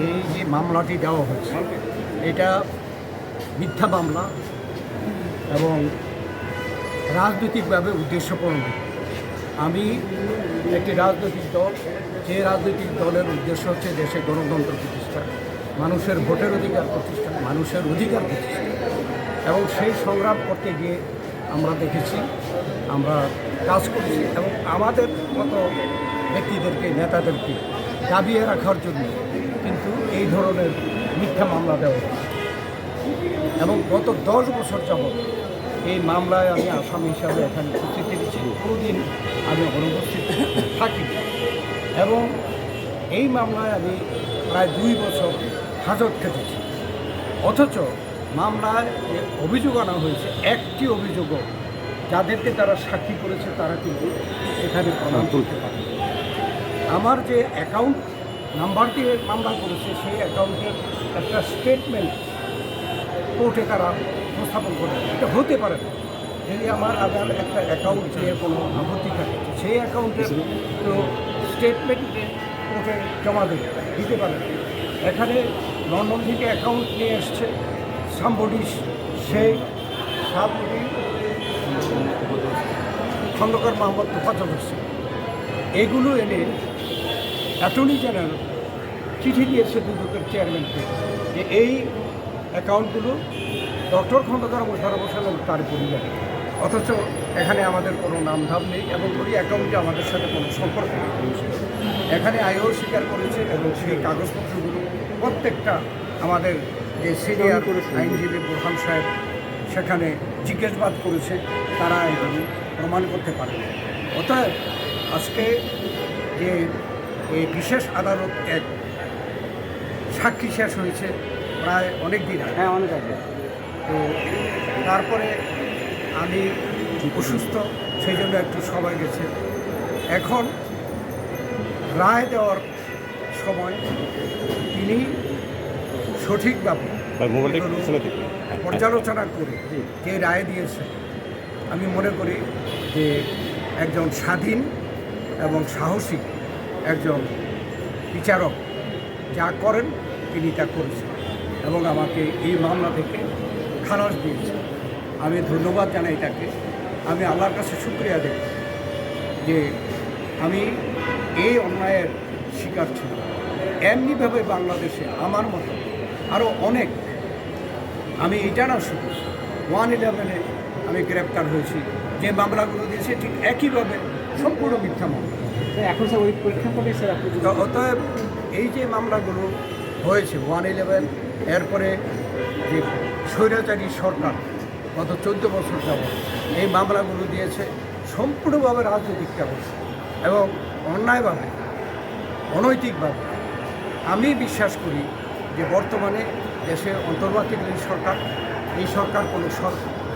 এই যে মামলাটি দেওয়া হয়েছে এটা মিথ্যা মামলা এবং রাজনৈতিকভাবে উদ্দেশ্যপ্রণোদিত। আমি একটি রাজনৈতিক দল, যে রাজনৈতিক দলের উদ্দেশ্য হচ্ছে দেশে গণতন্ত্র প্রতিষ্ঠা, মানুষের ভোটের অধিকার প্রতিষ্ঠা, মানুষের অধিকার প্রতিষ্ঠা, এবং সেই সংগ্রাম করতে গিয়ে আমরা দেখেছি, আমরা কাজ করেছি এবং আমাদের মতো ব্যক্তিদেরকে, নেতাদেরকে দাবিয়ে রাখার জন্য কিন্তু এই ধরনের মিথ্যা মামলা দেওয়া হয়েছে। এবং গত 10 বছর যাবৎ এই মামলায় আমি আসামি হিসাবে এখানে উপস্থিত থেকেছি, কোনোদিন আমি অনুপস্থিত থাকি এবং এই মামলায় আমি প্রায় 2 বছর হাজত খেটেছি। অথচ মামলায় যে অভিযোগ আনা হয়েছে, একটি অভিযোগও যাদেরকে তারা সাক্ষী করেছে তারা কিন্তু এখানে প্রমাণ তুলতে পারে। আমার যে অ্যাকাউন্ট নাম্বার দিয়ে মামলা করেছে সেই অ্যাকাউন্টের একটা স্টেটমেন্ট কোর্টে তারা উপস্থাপন করে, এটা হতে পারে না। যদি আমার আধার একটা অ্যাকাউন্ট নিয়ে কোনো আপত্তি থাকে, সেই অ্যাকাউন্টের তো স্টেটমেন্টে কোর্টে জমা দিতে পারে না। এখানে লন্ডন থেকে অ্যাকাউন্ট নিয়ে এসছে সাম্বডি, সেই সাম্বডি খন্দকার মোহাম্মদ তোফাজ্জল হোসেন, এগুলো এনে অ্যাটর্নি জেনারেল চিঠি দিয়েছে দুদকের চেয়ারম্যানকে যে এই অ্যাকাউন্টগুলো ডক্টর খন্দকার মোশাররফ হোসেন এবং তার পরিবার, অথচ এখানে আমাদের কোনো নামধাম নেই এবং ওই অ্যাকাউন্টে আমাদের সাথে কোনো সম্পর্ক নেই। এখানে আয়ও স্বীকার করেছে এবং সেই কাগজপত্রগুলো প্রত্যেকটা আমাদের যে সিনিয়র আইনজীবী বোরহান সাহেব সেখানে জিজ্ঞাসাবাদ করেছে, তারা এগুলো প্রমাণ করতে পারে। অতএব আজকে যে এই বিশেষ আদালত এক সাক্ষী শেষ হয়েছে প্রায় অনেক দিন আগে, অনেক আগে। তো তারপরে আমি অসুস্থ, সেই জন্য একটু সময় গেছে। এখন রায় দেওয়ার সময় তিনি সঠিকভাবে পর্যালোচনা করে যে রায় দিয়েছে, আমি মনে করি যে একজন স্বাধীন এবং সাহসী একজন বিচারক যা করেন তিনি তা করেছেন এবং আমাকে এই মামলা থেকে খালাস দিয়েছে। আমি ধন্যবাদ জানাই তাকে। আমি আল্লাহর কাছে শুকরিয়া দেব যে আমি এই অন্যায়ের শিকার ছিলাম। এমনিভাবে বাংলাদেশে আমার মতো আরও অনেক, আমি এটা না শুধু 111-এ আমি গ্রেপ্তার হয়েছি, যে মামলাগুলো দিয়েছে ঠিক একইভাবে সম্পূর্ণ মিথ্যা মামলা। এখন স্যার ওই প্রেক্ষাপটে স্যার আপনি অতএব এই যে মামলাগুলো হয়েছে 111, এরপরে যে স্বৈরাচারী সরকার গত 14 বছর যাবৎ এই মামলাগুলো দিয়েছে সম্পূর্ণভাবে রাজনৈতিক ব্যবস্থা এবং অন্যায়ভাবে, অনৈতিকভাবে। আমি বিশ্বাস করি যে বর্তমানে দেশে অন্তর্বর্তীকালীন সরকার, এই সরকার কোনো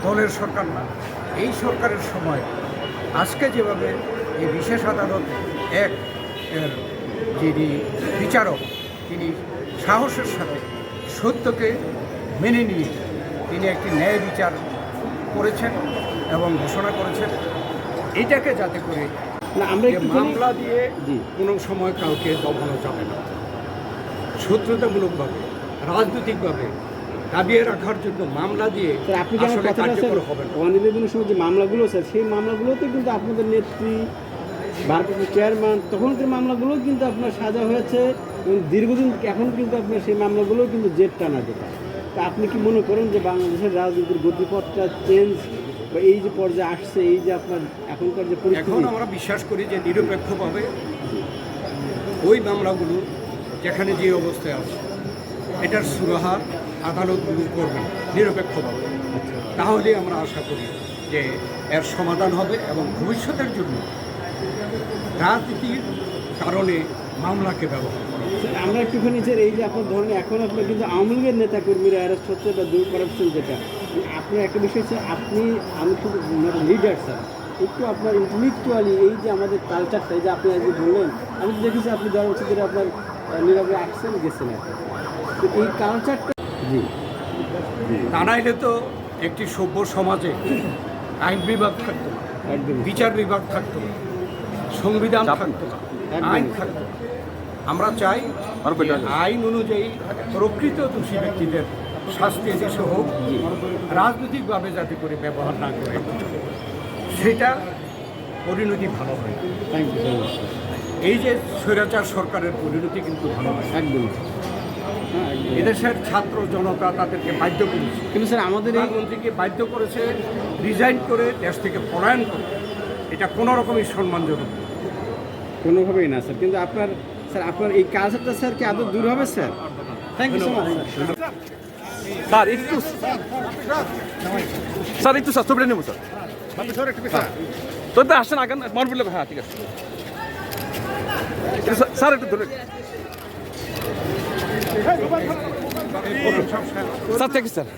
দলের সরকার না। এই সরকারের সময় আজকে যেভাবে এই বিশেষ আদালত এক এর যিনি বিচারক, তিনি সাহসের সাথে সত্যকে মেনে নিয়ে তিনি একটি ন্যায় বিচার করেছেন এবং ঘোষণা করেছেন, এটাকে যাতে করে না আমরা মামলা দিয়ে কোনো সময় কাউকে দমানো যাবে না। শত্রুতামূলকভাবে, রাজনৈতিকভাবে দাবিয়ে রাখার জন্য মামলা দিয়ে আপনি যে আসলে কার্যকর হবে না। 111-এর সময় যে মামলাগুলো স্যার, সেই মামলাগুলোতে কিন্তু আপনাদের নেত্রী, ভারপ্রাপ্ত চেয়ারম্যান, তখন যে মামলাগুলো কিন্তু আপনার সাজা হয়েছে এবং দীর্ঘদিন এখন কিন্তু আপনার সেই মামলাগুলো কিন্তু জেট টানা যেটা। তা আপনি কি মনে করেন যে বাংলাদেশের রাজনীতির গতিপথটা চেঞ্জ বা এই যে পর্যায়ে আসছে, এই যে আপনার এখনকার যে পরিস্থিতি, এখন আমরা বিশ্বাস করি যে নিরপেক্ষভাবে ওই মামলাগুলো যেখানে যে অবস্থায় আছে এটার সুরাহা আদালতগুলো করবে নিরপেক্ষভাবে। তাহলে আমরা আশা করি যে এর সমাধান হবে এবং ভবিষ্যতের জন্য রাজনীতির কারণে মামলাকে ব্যবহার করা। আমরা একটুখানি স্যার এই যে আপনার ধরেন এখন আপনার কিন্তু আওয়ামী লীগের নেতাকর্মীরা অ্যারেস্ট হচ্ছে বা দুই করাপশন, যেটা আপনার একটা বিষয় হচ্ছে আমি শুধু লিডার স্যার, একটু আপনার ইন্টেলেকচুয়ালি এই যে আমাদের কালচারটা, এই যে আপনি আজকে বললেন, আমি তো দেখেছি আপনি 10 বছর ধরে আপনার নীরবে আসছেন গেছেন, তো এই কালচারটা তা নাইলে তো একটি সভ্য সমাজে আইন বিভাগ থাকতো না, বিচার বিভাগ থাকতো না, সংবিধান থাকতো না, আইন থাকতো না। আমরা চাই যে আইন অনুযায়ী প্রকৃত দোষী ব্যক্তিদের শাস্তি দেশে হোক, রাজনৈতিকভাবে যাতে করে ব্যবহার না করে, সেটা পরিণতি ভালো হয়। Thank you so much. এই যে স্বৈরাচার সরকারের পরিণতি কিন্তু ভালো হয়। একদম হ্যাঁ একদম। এদেশের ছাত্র জনতা তাদেরকে বাধ্য করেছে, কিন্তু স্যার আমাদের এই প্রধানমন্ত্রীকে বাধ্য করেছে রিজাইন করে দেশ থেকে পলায়ন করে। এটা কোনো রকমই সম্মানজনক না। কোনোভাবেই না স্যার, কিন্তু আপনার স্যার আপনার এই কাজটা স্যার কি আদৌ দূর হবে sir? Thank you so much sir একটু স্যার ছবিটা নেবো স্যার। তো আসছেন আগে মন বললে হ্যাঁ ঠিক আছে স্যার একটু ধরে স্যার থ্যাংক ইউ স্যার।